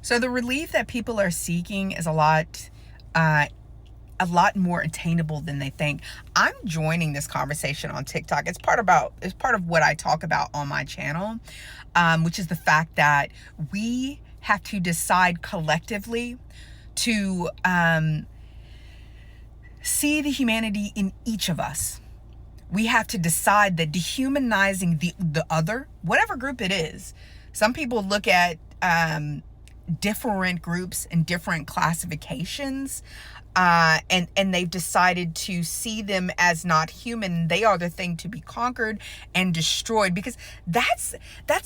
So the relief that people are seeking is uh, a lot more attainable than they think. I'm joining this conversation on TikTok. It's part of what I talk about on my channel, which is the fact that we have to decide collectively to see the humanity in each of us. We have to decide that dehumanizing the other, whatever group it is. Some people look at different groups and different classifications, and they've decided to see them as not human. They are the thing to be conquered and destroyed, because that's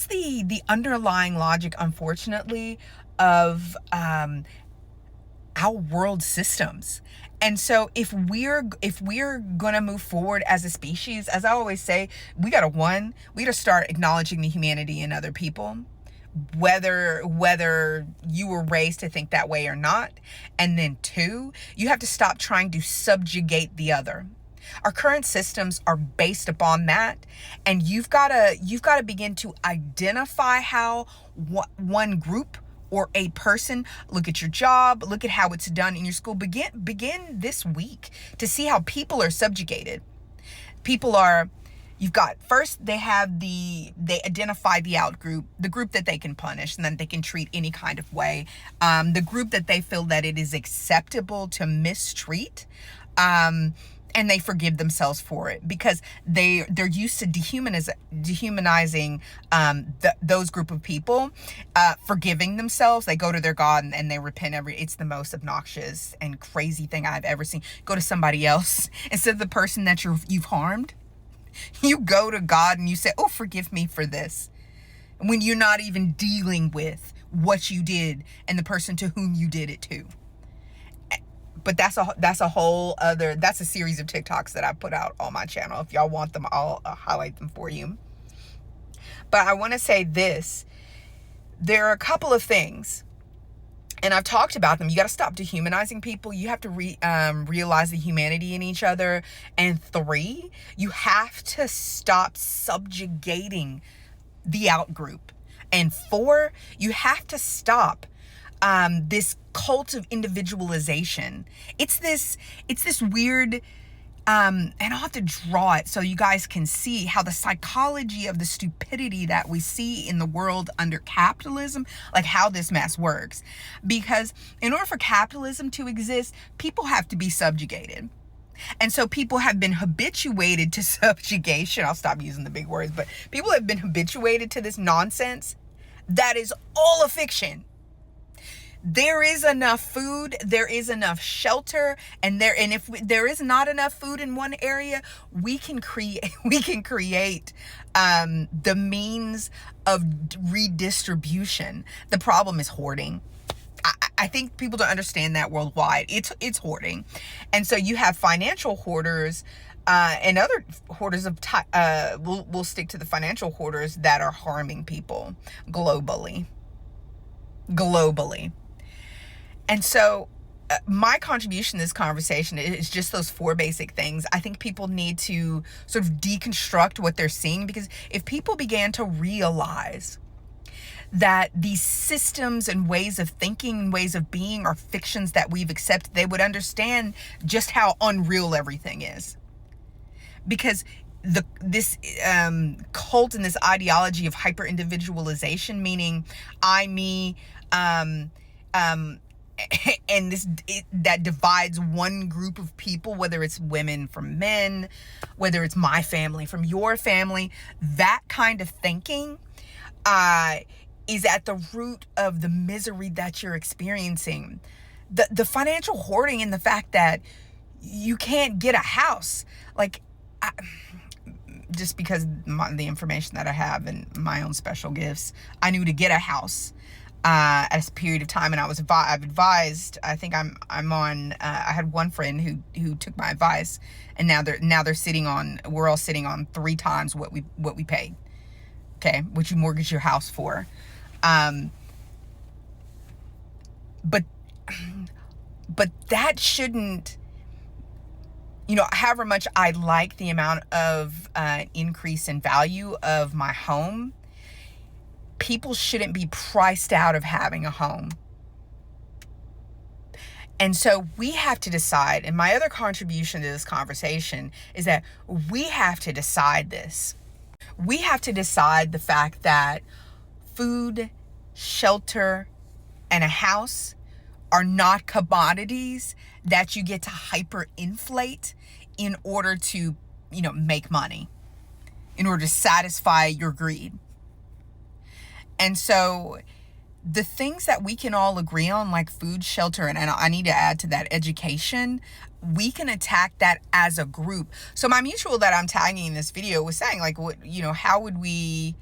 the underlying logic, unfortunately, of our world systems. And so if we're gonna move forward as a species, as I always say, we gotta start acknowledging the humanity in other people, whether you were raised to think that way or not. And then two, you have to stop trying to subjugate the other. Our current systems are based upon that, and you've got to begin to identify how one group or a person, look at your job, look at how it's done in your school. Begin this week to see how people are subjugated. First they identify the out group, the group that they can punish and then they can treat any kind of way. The group that they feel that it is acceptable to mistreat, and they forgive themselves for it, because they're used to dehumanizing those group of people, forgiving themselves. They go to their God and they repent it's the most obnoxious and crazy thing I've ever seen. Go to somebody else instead of the person that you've harmed. You go to God and you say, "Oh, forgive me for this," when you're not even dealing with what you did and the person to whom you did it to. But that's a series of TikToks that I put out on my channel. If y'all want them, I'll highlight them for you. But I want to say this. There are a couple of things, and I've talked about them. You got to stop dehumanizing people. You have to realize the humanity in each other. And three, you have to stop subjugating the out group. And four, you have to stop this cult of individualization. It's this weird, and I'll have to draw it so you guys can see how the psychology of the stupidity that we see in the world under capitalism, like how this mess works. Because in order for capitalism to exist, people have to be subjugated. And so people have been habituated to subjugation. I'll stop using the big words, but people have been habituated to this nonsense that is all a fiction. There is enough food, there is enough shelter, and if there is not enough food in one area, we can create the means of redistribution. The problem is hoarding. I think people don't understand that worldwide. It's hoarding. And so you have financial hoarders, and other hoarders we'll stick to the financial hoarders that are harming people globally. And so my contribution to this conversation is just those four basic things. I think people need to sort of deconstruct what they're seeing, because if people began to realize that these systems and ways of thinking and ways of being are fictions that we've accepted, they would understand just how unreal everything is. Because this cult and this ideology of hyper individualization, meaning I, me, and that divides one group of people, whether it's women from men, whether it's my family from your family, that kind of thinking is at the root of the misery that you're experiencing. The financial hoarding and the fact that you can't get a house, just because the information that I have and my own special gifts, I knew to get a house at a period of time, and I've advised. I think I'm on. I had one friend who took my advice, and now we're all sitting on 3 times what we paid. Okay, what you mortgage your house for. But that shouldn't. However much I like the amount of increase in value of my home, people shouldn't be priced out of having a home. And so we have to decide, and my other contribution to this conversation is that we have to decide this. We have to decide the fact that food, shelter, and a house are not commodities that you get to hyperinflate in order to, make money, in order to satisfy your greed. And so the things that we can all agree on, like food, shelter, and I need to add to that education, we can attack that as a group. So my mutual that I'm tagging in this video was saying, like, what, how are we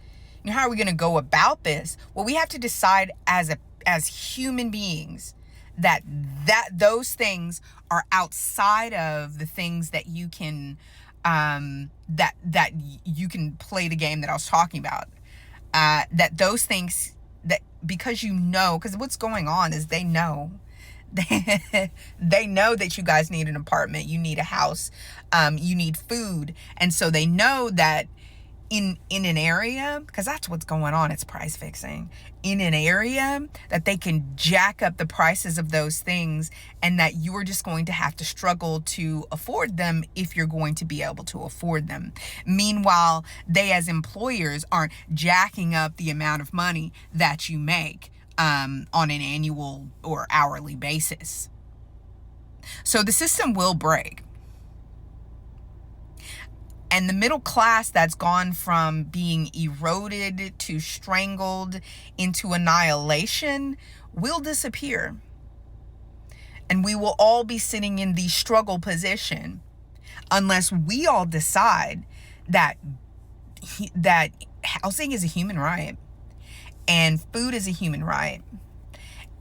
going to go about this? Well, we have to decide as human beings that those things are outside of the things that you can that you can play the game that I was talking about. That those things, that because because what's going on is they know that you guys need an apartment, you need a house, you need food, and so they know that in an area, because that's what's going on, it's price fixing, in an area that they can jack up the prices of those things, and that you're just going to have to struggle to afford them if you're going to be able to afford them. Meanwhile, they as employers aren't jacking up the amount of money that you make on an annual or hourly basis. So the system will break. And the middle class that's gone from being eroded to strangled into annihilation will disappear. And we will all be sitting in the struggle position unless we all decide that housing is a human right, and food is a human right,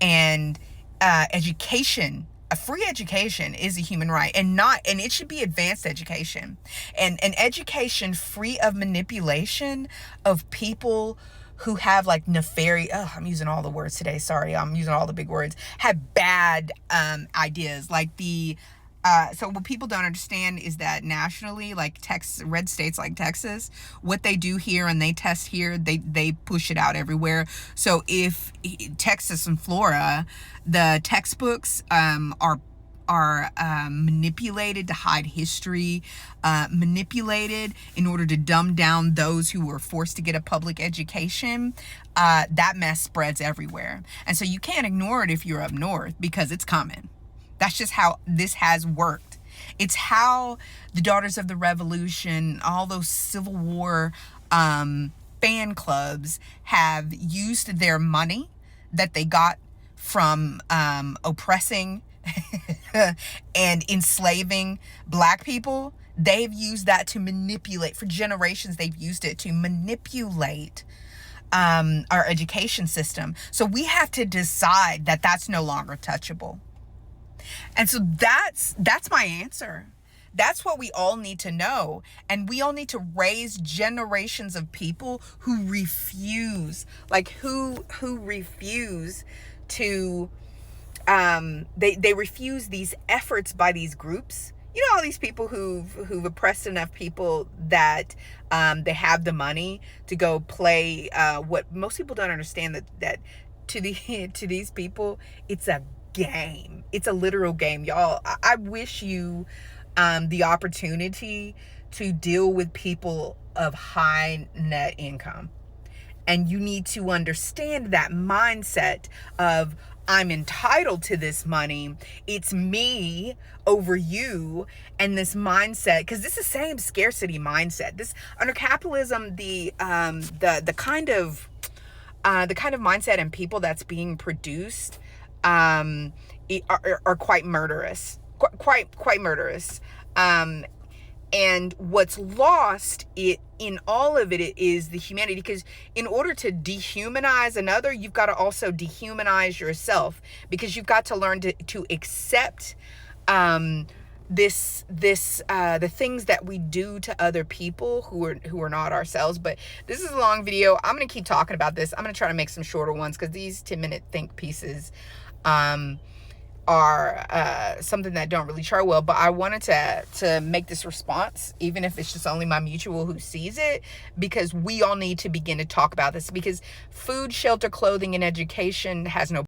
and education, a free education, is a human right, and it should be advanced education, and an education free of manipulation of people who have like nefarious, I'm using all the words today, sorry, I'm using all the big words, have bad ideas. Like so what people don't understand is that nationally, like red states like Texas, what they do here and they test here, they push it out everywhere. So if Texas and Florida, the textbooks are manipulated to hide history, manipulated in order to dumb down those who were forced to get a public education, that mess spreads everywhere. And so you can't ignore it if you're up north, because it's coming. That's just how this has worked. It's how the Daughters of the Revolution, all those Civil War fan clubs have used their money that they got from oppressing and enslaving Black people. They've used that to manipulate, for generations they've used it to manipulate our education system. So we have to decide that that's no longer touchable. And so that's my answer. That's what we all need to know. And we all need to raise generations of people who refuse, who refuse to, they refuse these efforts by these groups. All these people who've oppressed enough people that they have the money to go play what most people don't understand, that to these people, it's a game. It's a literal game, y'all. I wish you the opportunity to deal with people of high net income, and you need to understand that mindset of, I'm entitled to this money, it's me over you, and this mindset, because this is the same scarcity mindset. This, under capitalism, the kind of mindset and people that's being produced are quite murderous, quite murderous. And what's lost in all of it is the humanity, because in order to dehumanize another, you've got to also dehumanize yourself, because you've got to learn to accept the things that we do to other people who are not ourselves. But this is a long video. I'm going to keep talking about this. I'm going to try to make some shorter ones, because these 10-minute think pieces are something that don't really chart well. But I wanted to make this response, even if it's just only my mutual who sees it, because we all need to begin to talk about this, because food, shelter, clothing, and education has no